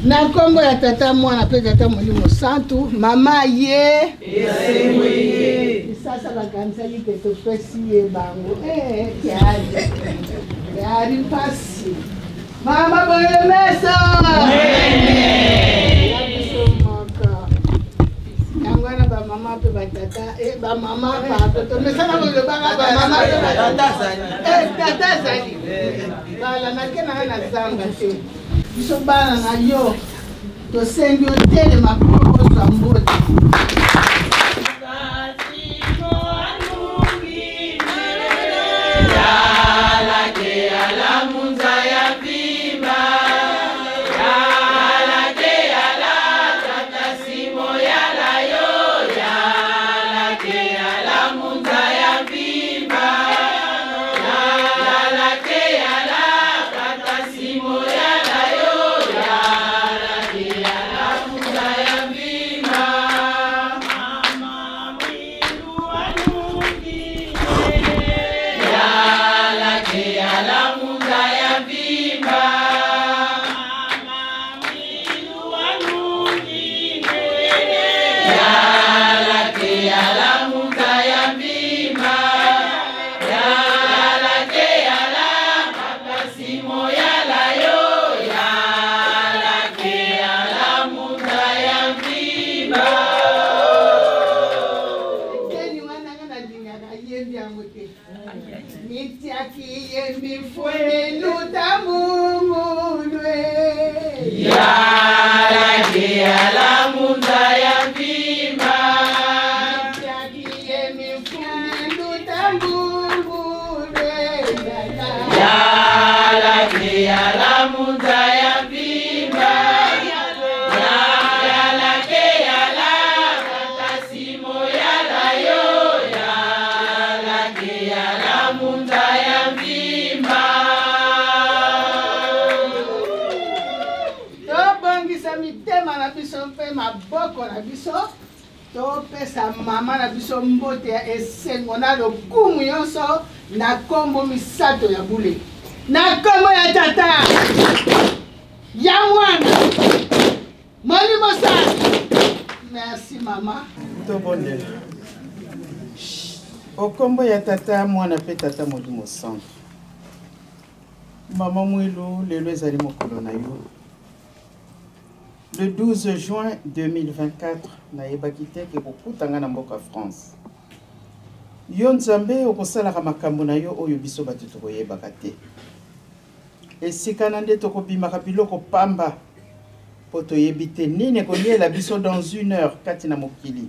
Na Kongo ya tata mwana pe tata Molimo Santu, mama ye. Sasa bakanisa yike topesi ye bango. Yari pasi. Mama boye meso. Yangwana ba mama pe ba tata ba mama pa toto mesana ko ba mama pe ba tata zali. Bala na kena na zanga te. Biso bana na yo to sengi otele makoko zambote. Mama na biso mbote ya esengo na lokumu yonso na kombo misato ya bule na kombo ya tata ya mwana Molimo Santu. Merci mama. To bonne. O kombo ya tata mwana pe tata Molimo Santu. Mama Mwilu lelo ezali mokolo na yo. Le 12 juin 2024, naebaki te ke kokutanga na mboka France. Yo Nzambe okosalaka makambo na yo oyo biso bato tokoyebaka te. Esika na nde tokobimaka biloko pamba po toyebi te nini koliela biso dans 1 heure kati na mokili.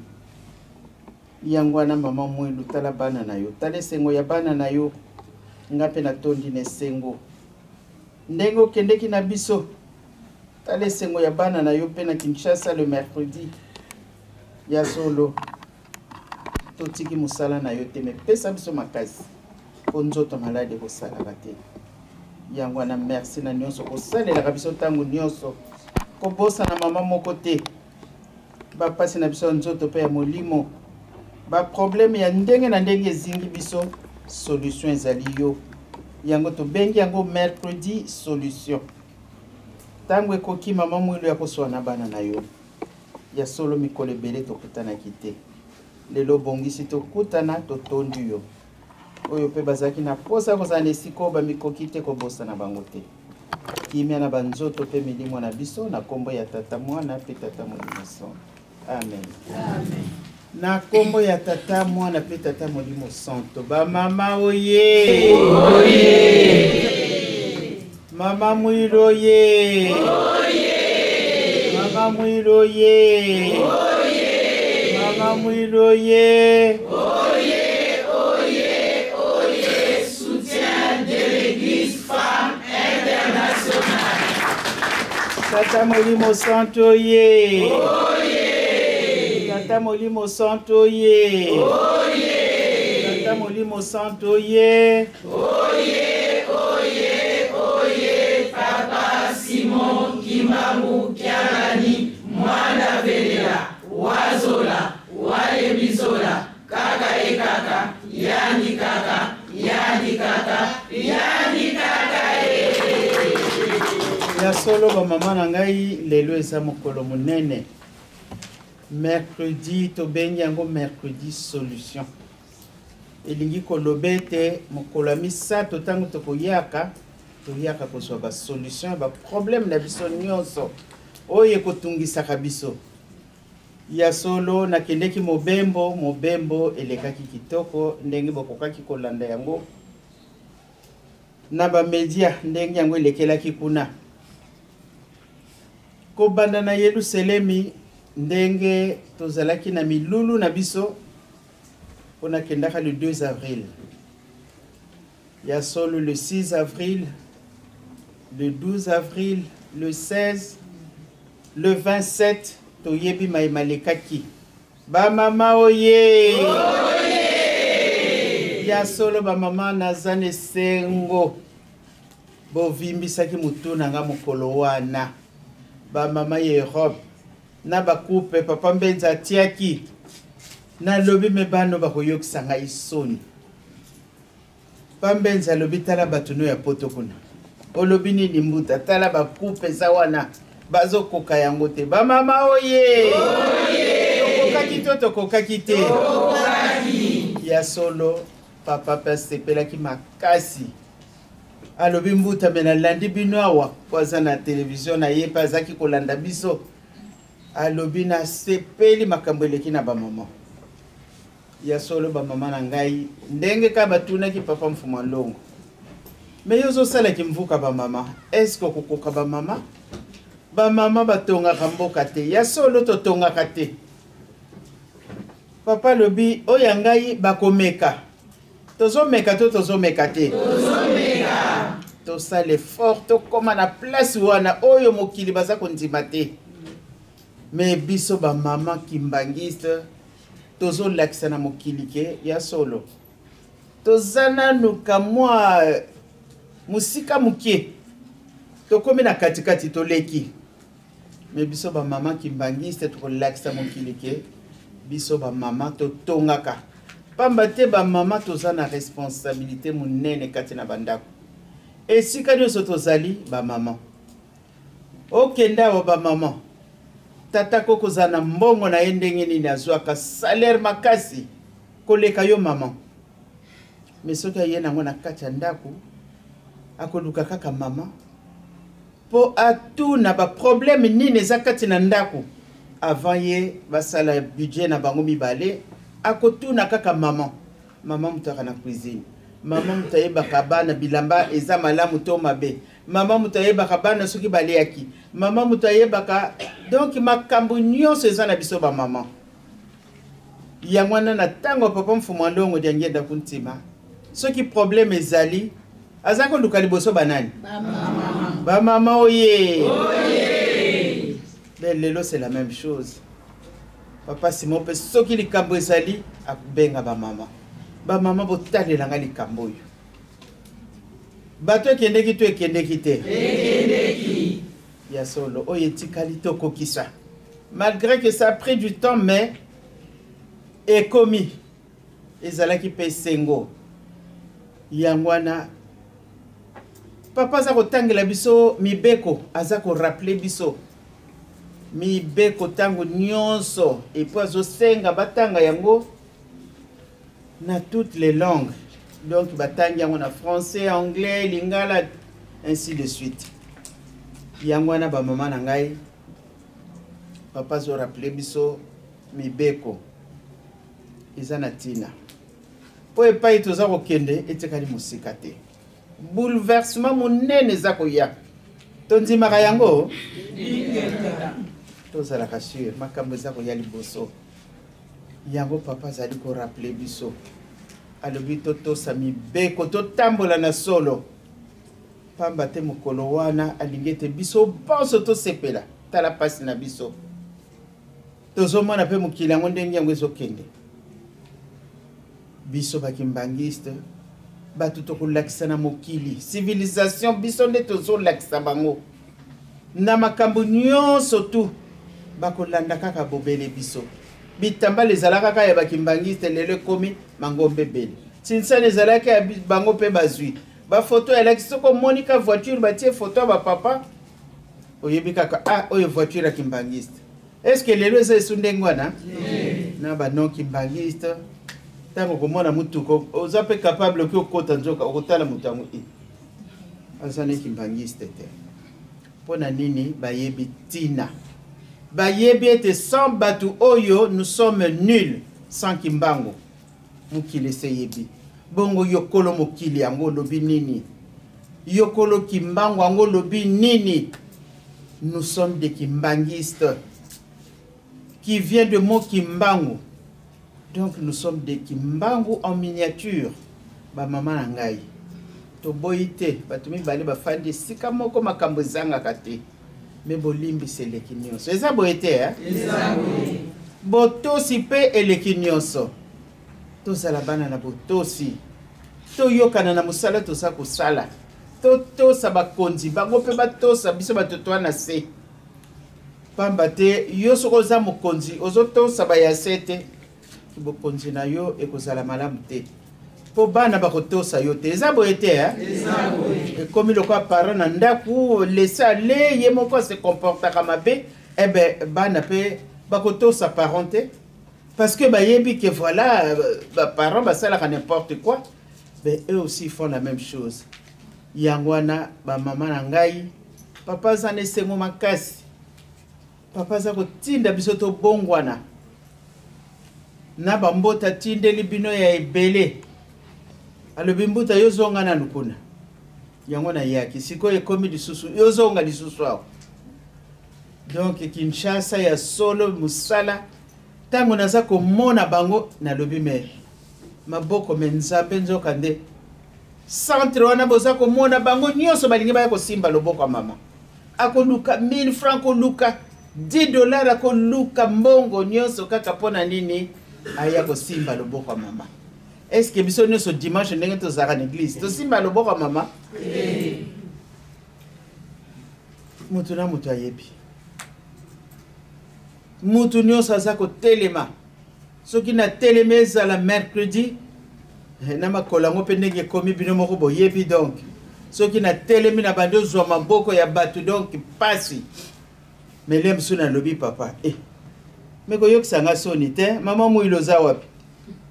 Yango wana mama Mwilu tala bana na yo, tala esengo ya bana na yo nga mpe natondi na esengo. Ndenge okendeki na biso tala esengo ya bana na yo mpe na Kinshasa le mercredi ya solo totiki mosala na yo te me pesa biso makasi po nzoto malade kosalaka te. Yango wana merci na nyonso kosalelaka biso ntango nyonso kobosa na mama moko te bapasi na biso nzoto mpe ya molimo baproblème ya ndenge na ndenge ezingi biso solution ezali yo. Yango tobengi yango mercredi solution. Tango ekoki mama Mwilu ya koswana bana na yo ya solo mikolo ebele tokutanaki te. Lelo bongisi tokutana totondi yo oyo mpe bazalaki na posa kozala na esika oyo bamikoki te kobosa na bango te. Kimia na banzoto mpe milimo na biso na kombo ya tata mwana mpe tata Molimo Santu. Amen. Amen. Na kombo ya tata mwana mpe tata Molimo Santu. Bamama oye! Oye! Mama Mwilu oye! Oye! Mama Mwilu oye! Oye! Mama Mwilu oye! Oye! Oye! Oye! Soutien de l'Église Femme Internationale. Tata Molimo Santu oye! Oye! Tata Molimo Santu oye! Oye! Tata Molimo Santu oye! Oye! Simon Kimbangu Kiarani Mwana Velela Wazola Wale Bizola Kaka Ekaka Yani Kaka Yani Kaka Yani Kaka ya solo ba mama na ngai lelo eza mokolo monene. Mercredi to bengi yango mercredi solution. Elingi kolobete mokolo misato tango tokoyaka kozwa ba solution ba problème na biso nyonso oye kotungisaka biso. Ya solo nakendeki mobembo elekaki kitoko ndenge bokokaki kolanda yango na ba media ndenge yango elekelaki kuna kobanda na Yerusalemi ndenge tozalaki na milulu na biso on a kendaka le 2 avril. Ya solo le 6 avril, le 12 avril, le 16, le 27, toyebi maimalekaki. Ba mama oye! Oye! Ya solo ba mama nazane sengo. Bo vimbisaki mutu nanga mokolo wana. Ba mama Europe. Na ba coupe papa mbenza tiaki. Na lobi mebano bakoyokisa ngai soni. Pambenza lobi tala batuno ya poto kuna. Olobi nini mbuta tala bakupe za wana bazokoka yango te. Ba mama oye! Oye! Tokokaki te. Ya solo papa pasepelaki makasi. Alobi mbuta mena landi bino awa kwaza na television na ye pazaki kolanda biso. Alobi na sepeli makambo eleki na ba mama. Ya solo ba mama na ngai ndenge ka batunaki papa mfuma longo. Me yozo sala kimvuka ba mama. Est-ce que kokoka ba mama? Ba mama batonga kamboka te. Ya solo totonga kate. Papa lobi oya ngai bakomeka. Tozo meka te. Tozo meka. To sale fort to koma na place wana oyo mokili baza kondima te. Me biso ba mama kimbangiste tozo lakisa na mokili ke ya solo. Tozana nuka mwa musika mukie. Tokomi na katikati toleki. Me biso ba mama kimbangiste to lakisa mokili ke biso ba mama to tongaka. Pamba te ba mama tozana responsabilité munene kati na bandako. Esika nyonso tozali ba mama. Okenda wa ba mama. Tata koko zana mbongo na endenge nini azwaka salaire makasi koleka yo mama. Mesoka yena ngona kati ndaku akoluka kaka mama. Po atuna ba problème nini zakati na ndaku avant ye basala budget na bango mibale akotuna kaka mama. Mama mutaka na cuisine. Mama mutayeba kabana bilamba eza malamu to mabe. Mama mutayeba kabana soki baleaki. Mama mutayeba ka donc makambo nyonso eza na biso ba mama. Ya mwana na tango papa mfuma ndongo diangenda kuntima. Soki problème ezali azako luka liboso banani? Ba mama oye. Oye. Mais lelo c'est la même chose. Papa Simon pe soki likambo ezali akubenga ba mama. Ba mama botalela nga likambo yo. Bato ekendeki to ekendeki te. Ekendeki. Ya solo oye tikali to kokisa. Malgré que ça a pris du temps mais est commis. Ezalaki pe sengo. Yangwana papa za kotangela biso mibeko azako rappeler biso. Mibeko tango nyonso et puis azosenga batanga yango na toutes les langues. Donc batanga yango na français, anglais, lingala ainsi de suite. Yangwana ba mama na ngai papa zo rappeler biso mibeko izana tina. Po epai toza kokende etekali musika te. Bouleversement monene za koya. Tondimaka yango tozala kasure makambo za koya liboso. Yango papa zali ko rappeler biso. Alobi toto sami beko to tambola na solo. Pamba te mokolo wana alingete biso bonso to sepela. Tala pasi na biso. Tozo mona pe mokili yango ndenge yango ezokende. Biso bakimbangiste batu to kolakisa na mokili. Civilisation biso nde tozo lakisa bango. Na makambo nyonso tu bakolanda kaka bobele biso. Bitamba les alaka ya bakimbangiste lelo komi mangombe bele. Sinsa les alaka bango pe bazui. Ba photo ya lakisoko Monica voiture batie photo ba papa oyebi kaka ah oyo voiture ya kimbangiste. Est-ce que lelo eza esundengwana? Na ba non kimbangiste. Tango komona mutuko oza pe capable ki okota nzoka okotala mutango i. Azane kimbangiste te. Pona nini bayebi tina. Bayebi ete sans batu oyo nous sommes nuls sans kimbango. Mukile se yebi. Bongo yokolo mokili yango lobi nini. Yokolo kimbango yango lobi nini. Nous sommes des kimbangistes qui vient de mot kimbango. Donc nous sommes des kimbango en miniature. Ba mama nangai. To boite, batumi bali ba fandi sika moko makambo zanga kate. Me bolimbi se lekinyoso. Eza boite hein? Eza boite. Botosi pe elekinyoso. To salabana na botosi. To yokana na musala to sa kusala. To sabakonzi bango pe batosa biso batoto na se. Pamba te yo soko za mokonzi ozoto sabaya sete. Bokonzi na yo ekozala malamu te. Po bana bakotosa yo te. Eza boite hein? Eza boite. Comme le quoi parent na ndaku laisser aller ye moko se comporta comme be eh ben bana pe bakotosa parenté parce que bayebi que voilà ba parents ba sala n'importe quoi. Ben eux aussi font la même chose. Yangwana ba mama na ngai papa zane sengo makasi. Papa za ko tinda biso to bongwana. Na ba mbota tindeli bino ya ebele. Alobimbuta yozonga na lukuna. Yangwana yaki siko ekomi lisusu yozonga lisusu awo. Donc Kinshasa ya solo musala tango naza ko mona bango na lobi me maboko menzape nzoka nde centre wana boza ko mona bango nyonso balingi ba ko simba loboko mama akoluka 1000 francs koluka $10 akoluka mbongo nyonso kaka pona nini aya ko simba loboko mama. Est-ce que biso nyonso dimanche ndenge to zaka na église to simba loboko mama? Mutu na mutu ayebi mutu nyonso aza ko telema soki na telema ezala mercredi na makolango pe ndenge komi bino moko boyebi donc soki na telemi na bando zwa maboko ya batu donc pasi melem suna lobi papa meko yokisanga soni te mama muilo za wapi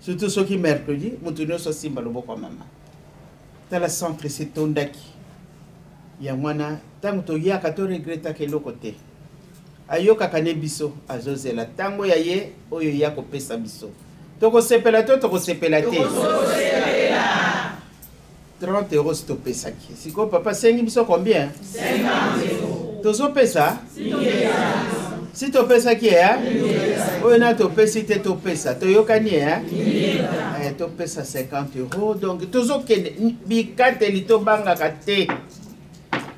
surtout soki mercredi mutu nyonso simba loboko mama tala centre setondaki ya mwana tango to yaka to regreta ke loko te ayoka kane biso azozela tango ya ye oyo ya kopesa biso toko sepela te 30 euros stopesa ki siko papa sengi biso combien 50 tozo pesa si to pesa ki oyo na to pesi te to pesa to yokani to pesa 50 euros donc tozo kende bikateli to banga kate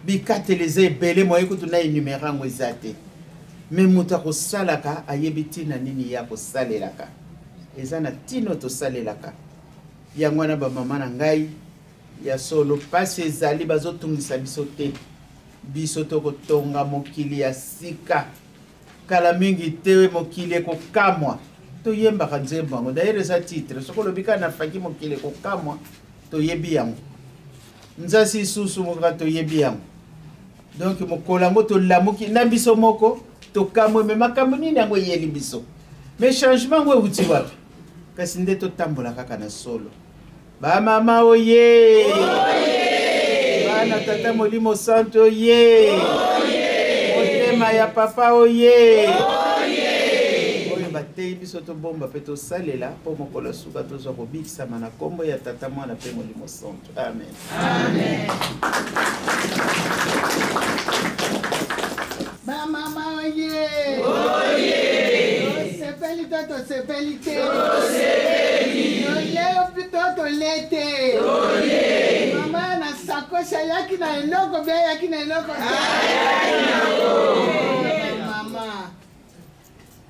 bikateli ze bele moye kutuna enumérango ezate mais muta ko salaka ayebiti na nini ya ko salelaka ezana tino to salelaka yangwana ba mama na ngai ya solo pasi ezali bazotungisa biso te biso to kotonga mokili ya sika kala mingi tewe mokili ko kamwa to yemba ka nzembo ngo d'ailleurs sa titre soko lobika na faki mokili ko kamwa to yebi yango nzasi susu mo to yebi yango donc mokolango to lamuki na biso moko to kamwe me makambo nini yango yeli biso mais changement ngo uti wapi kasi nde to tambola kaka na solo ba mama oye bana tata molimo santo oye otema ya papa oye oyo batei biso to bomba pe to salela po mokolo suka to zo kobikisa mana kombo ya tata mwana pe molimo santo amen amen. Ba mama oye sepeli toto sepeli te leo pitoto lete mama na sakosha yaki na eloko bia yaki na eloko mama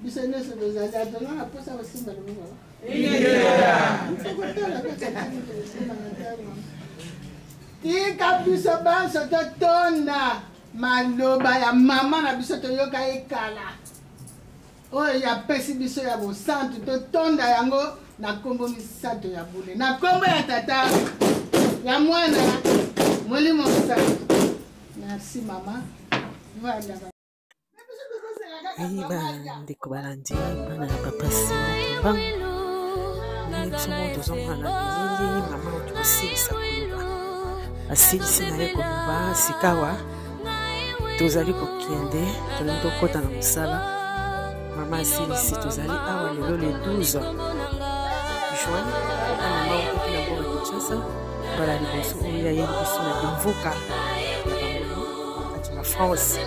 biso nyonso tozali adona na posa kosimba loboko tika biso banso totonda maloba ya mama na biso toyoka ekala oyo ya pesi biso ya bosantu totonda yango na kombo misato ya bule na kombo ya tata ya mwana molimo santu. Merci mama Ndeko balandi bana ya papa Simon ndenge biso moko tozomona na bilili mama oyo kosilisa koloba asilisi na ye koloba sikawa tozali kokende tolingi tokɔta na mosala mama asilisi tozali awa lelo le 12 juin mama okoti na mboka Kinshasa mbala liboso oyo ayeli biso na bimvuka na bango kati na France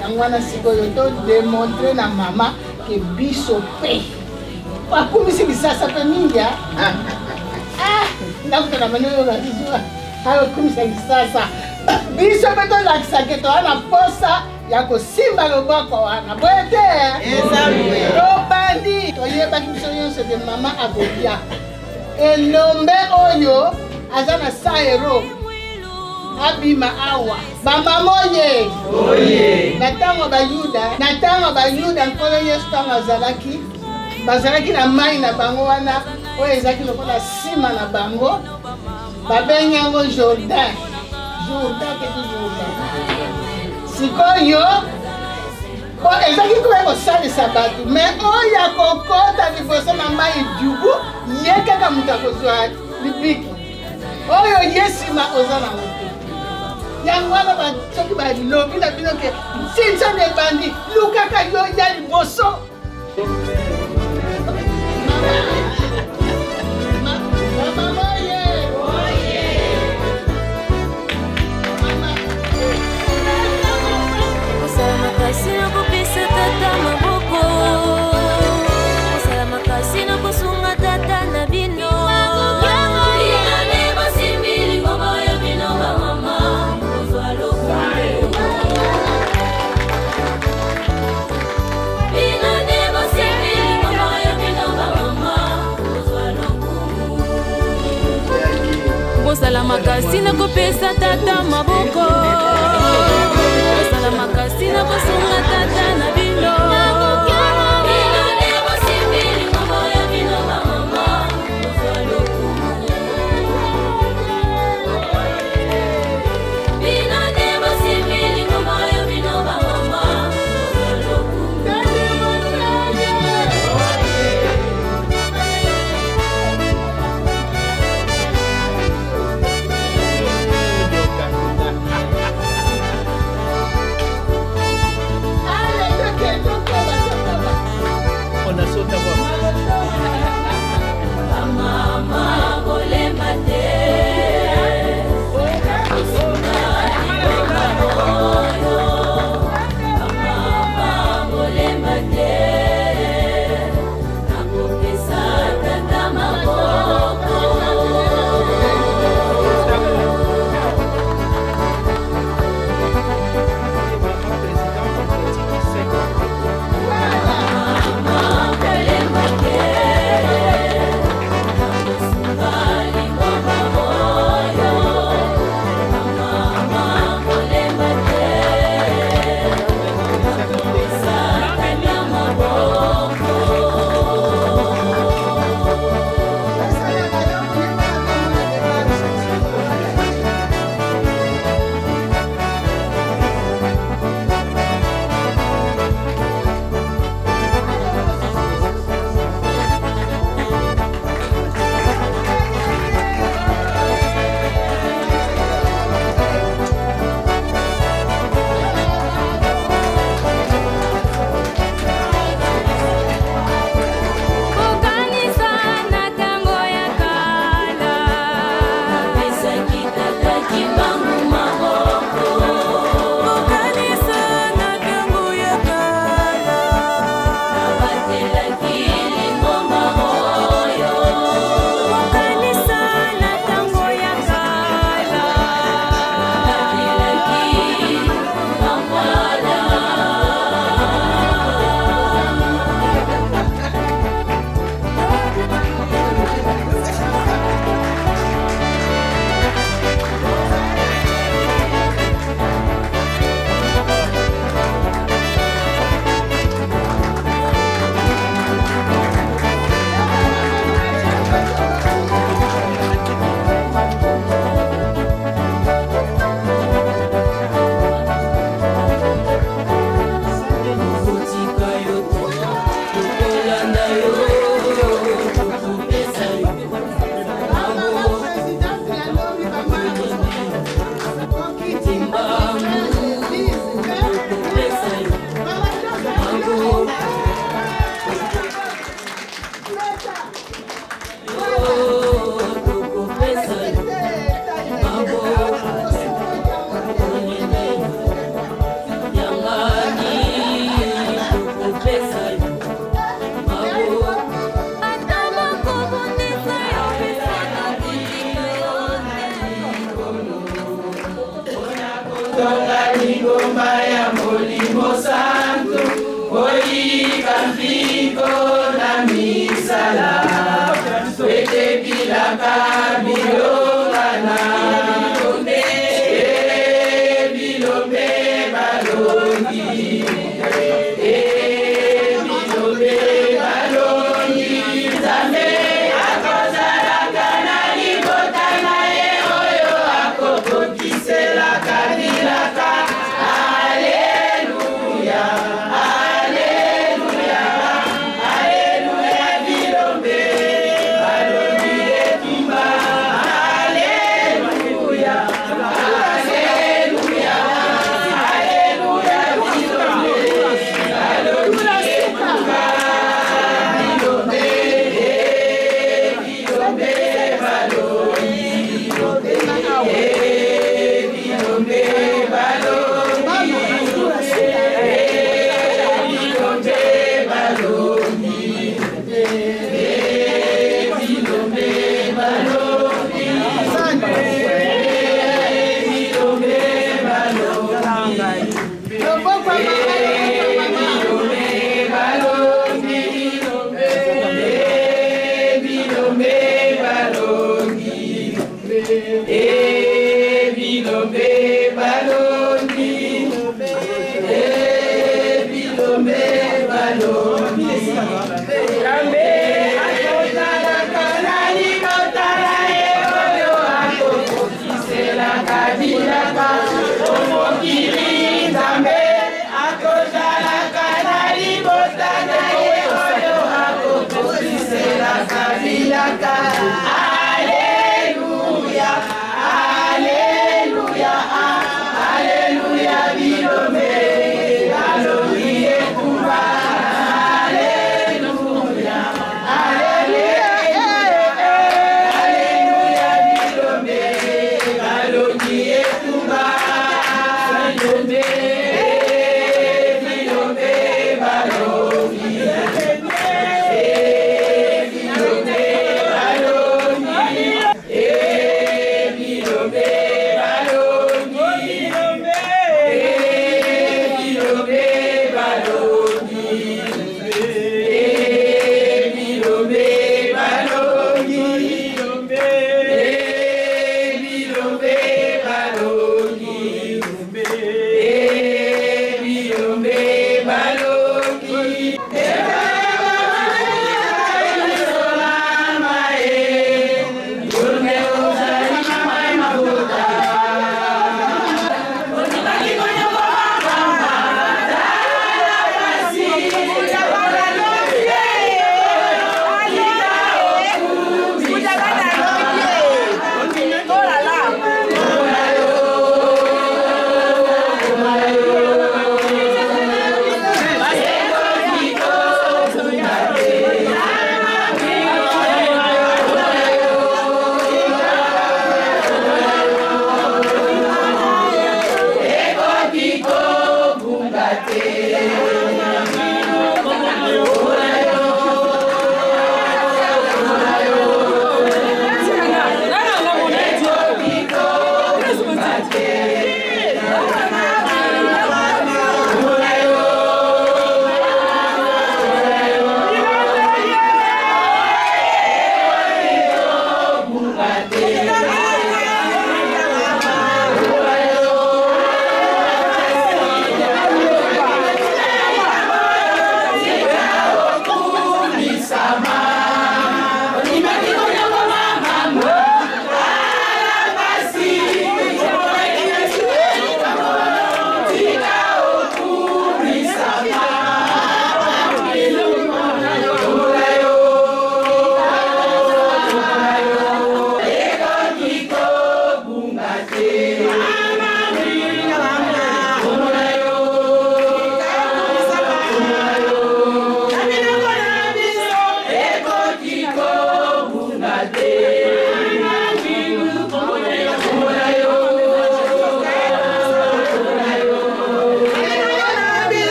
yango wana sikoyo todemontre na mama ke biso mpe bakumisi bisasa mpe mingi ndakutana bani oyo bazizwa akokumisa lisasa biso mpe tolakisake toa na posa ya kosimba loboko wana boye te tobandi toyebaki biso nyonso de mama akolia elombe oyo aza na 100 euro abima awa bamama oye na ntango bayuda nkolo yesu ntango bazalaki na mai na bango wana oyo ezalaki lokola nsima na bango babengi yango Jourdain ketu Jourdain sikoyo ezalaki koya kosalisa bato me oyo akokota liboso na mai dubu ye kaka moto akozwa libiki oyo ye nsima oza na moto yango wana soki balobi na bino ke nsinzana ebandi lukaka yo ya liboso Osala makasi na kopesa tata maboko Osala makasi na kosunga tata na bino Allez, tonga lingomba ya molimo santo oyika mpiko na misala ete bilaka bilongana bilombe balongi bilombe balongi nzambe akozalaka na libota na ye oyo akokokiselaka bilaka. Alleluia, Alleluia, Alleluia, bilombe balongi etumba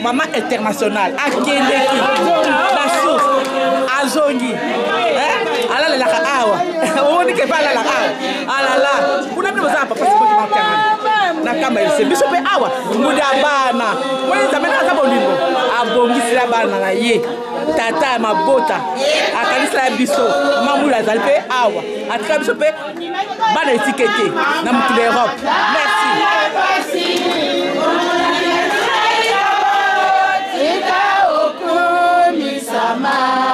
maman internationale akendeki la source azongi alalelaka awa omoni ke pa alalaka awa alala kuna mpe boza papa sikoki makangana na kamba ese biso mpe awa ngudi ya bana moni nzambe na aza bolingo abongisela bana na ye tata ya mabota akanisela biso mamulu azali mpe awa atika biso mpe bana esike te na mokili ya Europe. Merci. Mama,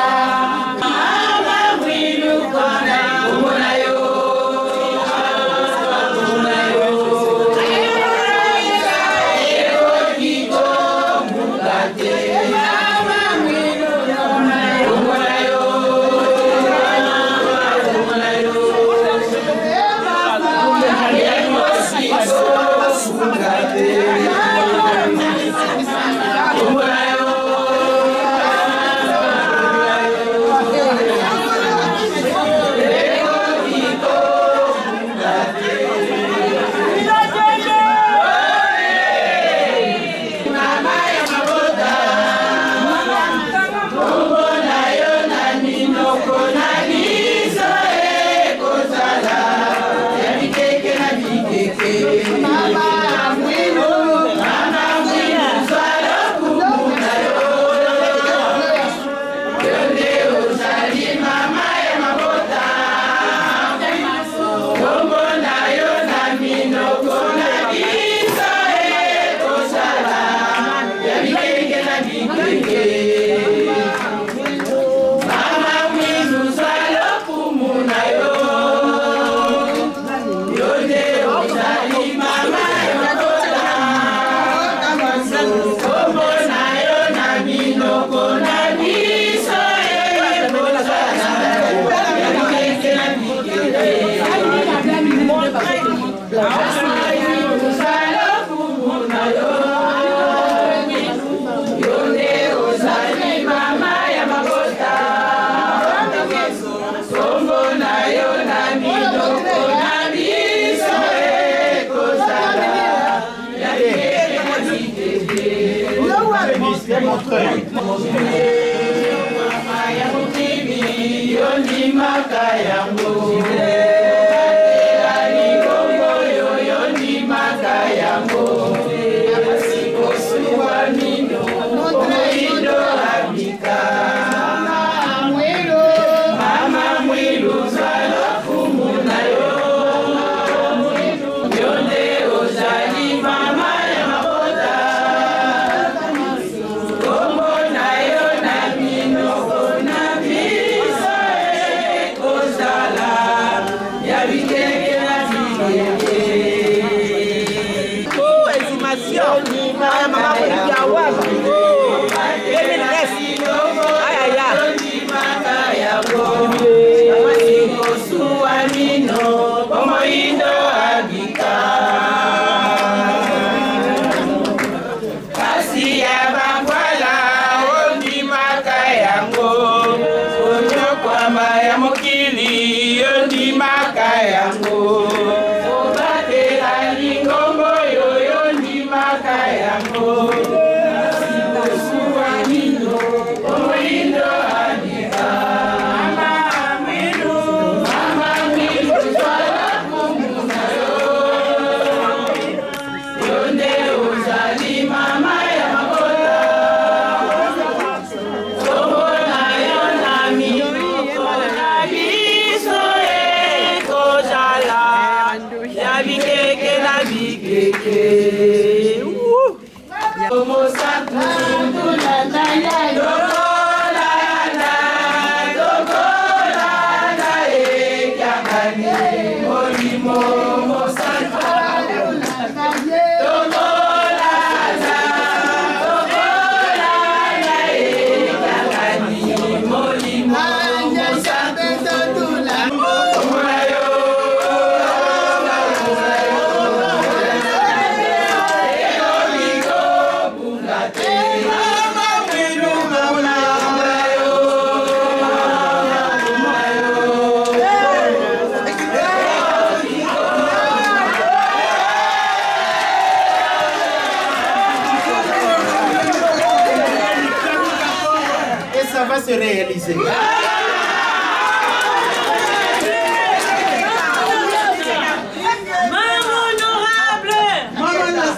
se réaliser.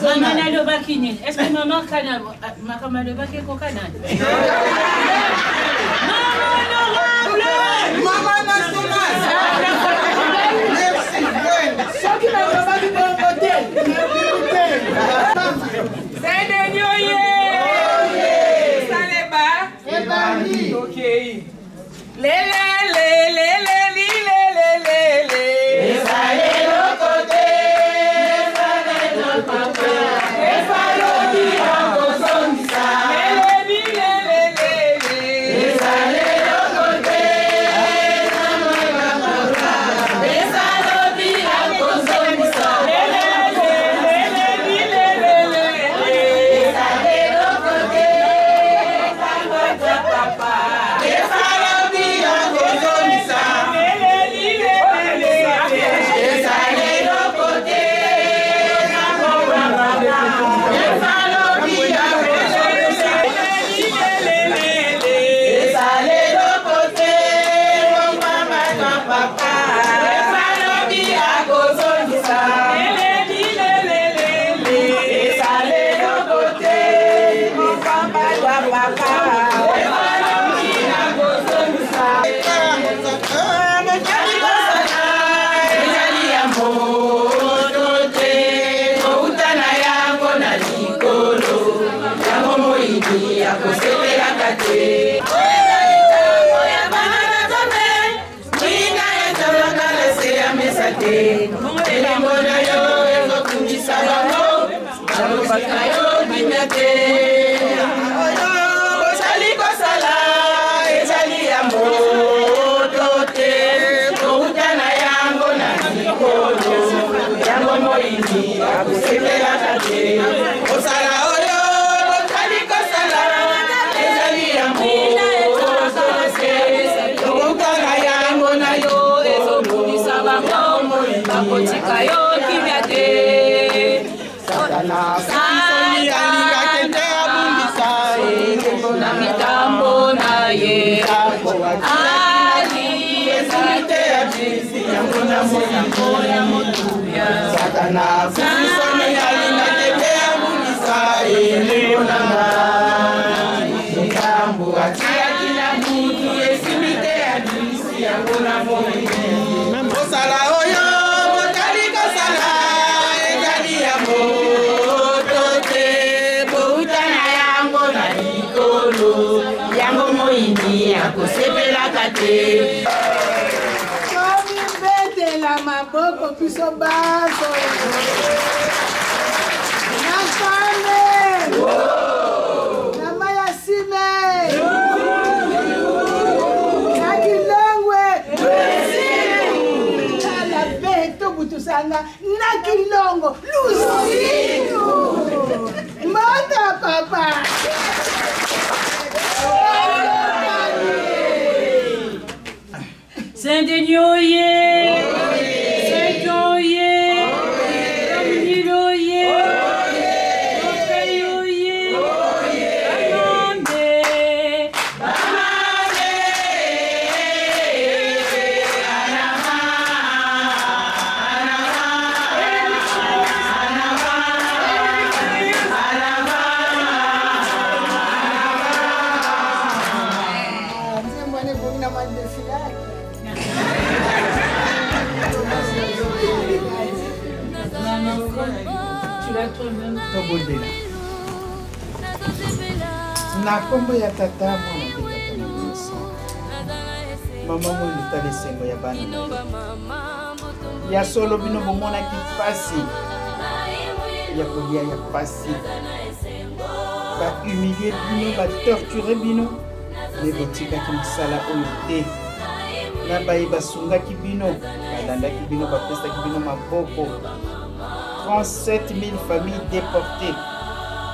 Maman Nalobakini. Est-ce que maman Kana Maman Nalobaki est Kokana? Maman honorable. Maman nationale. Merci. Ce qui m'a demandé de voter. C'est de New Year. Ça les bat. Et Bandi. Ok. Les. Ça les l'autre côté. Ça les l'autre papa. Les fallobi en cosson ça. Les. Ça les l'autre côté. Ça les fallobi en cosson ça. Les. Ça les l'autre côté. Ça notre papa. Les fallobi en cosson ça. La maboko piso baso na fame na maya sime na kilongwe na beto butusanga na kilongo lusino mata papa. Saint de New Year. Na kombo ya tata mwana mpe tata na biso mama molita lesengo ya bana ya solo bino bomonaki pasi ya kolia ya pasi bahumilie bino batorture bino me botikaki mosala oyo te na baye basungaki bino balandaki bino bapesaki bino maboko 37 000 familles déportées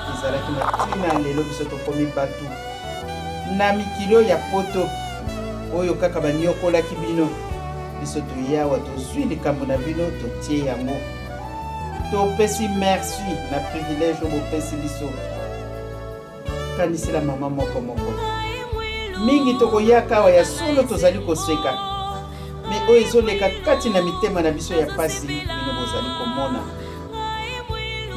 ezalaki na ntina lelo biso tokomi bato na mikilo ya poto oyo kaka baniokolaki bino biso toyawa tozwi likambo na bino totie yango topesi merci na privilège oyo bopesi biso kanisela mama moko mingi tokoyaka awa ya solo tozali koseka me oyo ezoleka kati na mitema na biso ya pasi bino bozali komona.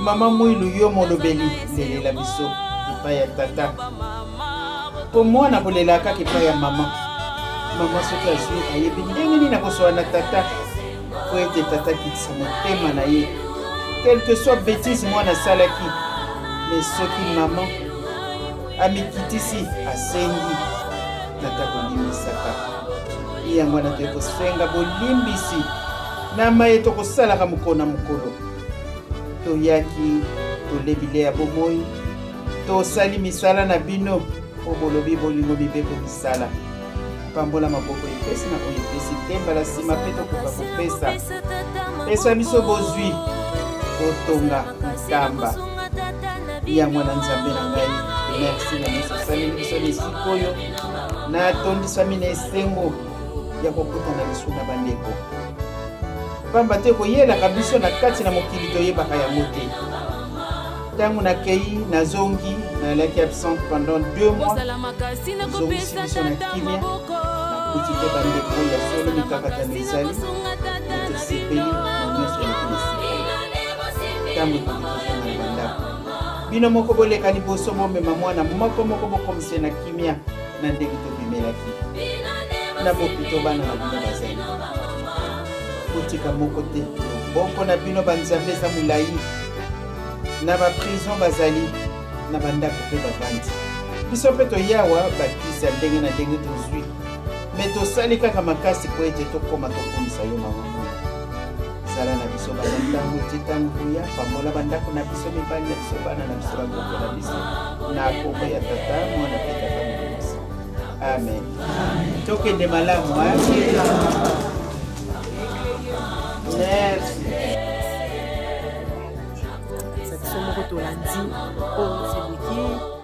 Mama Mwilu yo molobeli lelela biso epai ya tata po mwana kolela kaka epai ya mama. Mama soki azwi ayebi ndenge nini akosola na tata po ete tata kitisa motema na ye quelque soit bêtise mwana asalaki me soki mama amikitisi asengi tata kolimbisaka yango wana toye kosenga bolimbisi na maye tokosalaka mokolo na mokolo. Toyaki tolebile ya bomoi tosali misala na bino po bolobi bolingo mibeko misala pambola maboko epesi na oyo epesi temba la nsima mpe tokoka kopesa pesa biso bozwi totonga ntamba ya mwana nzambe na ngai. Merci na miso saleli biso na esika oyo natondisami na esengo ya kokutana biso na bandeko pamba te koyelaka biso na kati na mokili toyebaka yango te. Ntango nakei nazongi nalaki absent pendant 2 mois zongisi biso na kimia nakuti mpe bandeko ya solo mikakatano ezali tosepeli na nyonso eleki na esika ntango ekokitozonga na bandako. Bino moko boleka liboso bomema mwana moko bokomise na kimia na ndenge tobimelaki na bopito bana na bino bazali kotika moko te. Boko na bino banzambe eza molai na baprison bazali na bandako mpe bavandi. Biso mpe toyawa bakisa ndenge na ndenge tozwi me tosali kaka makasi po ete tokoma tokomisa yo mama mwana. Zala na biso bana ntango te ntango koya pambola bandako na biso mibali na biso bana na biso bakoko na biso na kombo ya tata mwana mpe tata mokosi. Amen. Tokende malamu. Merci. Biso moko tolandi oyo seleki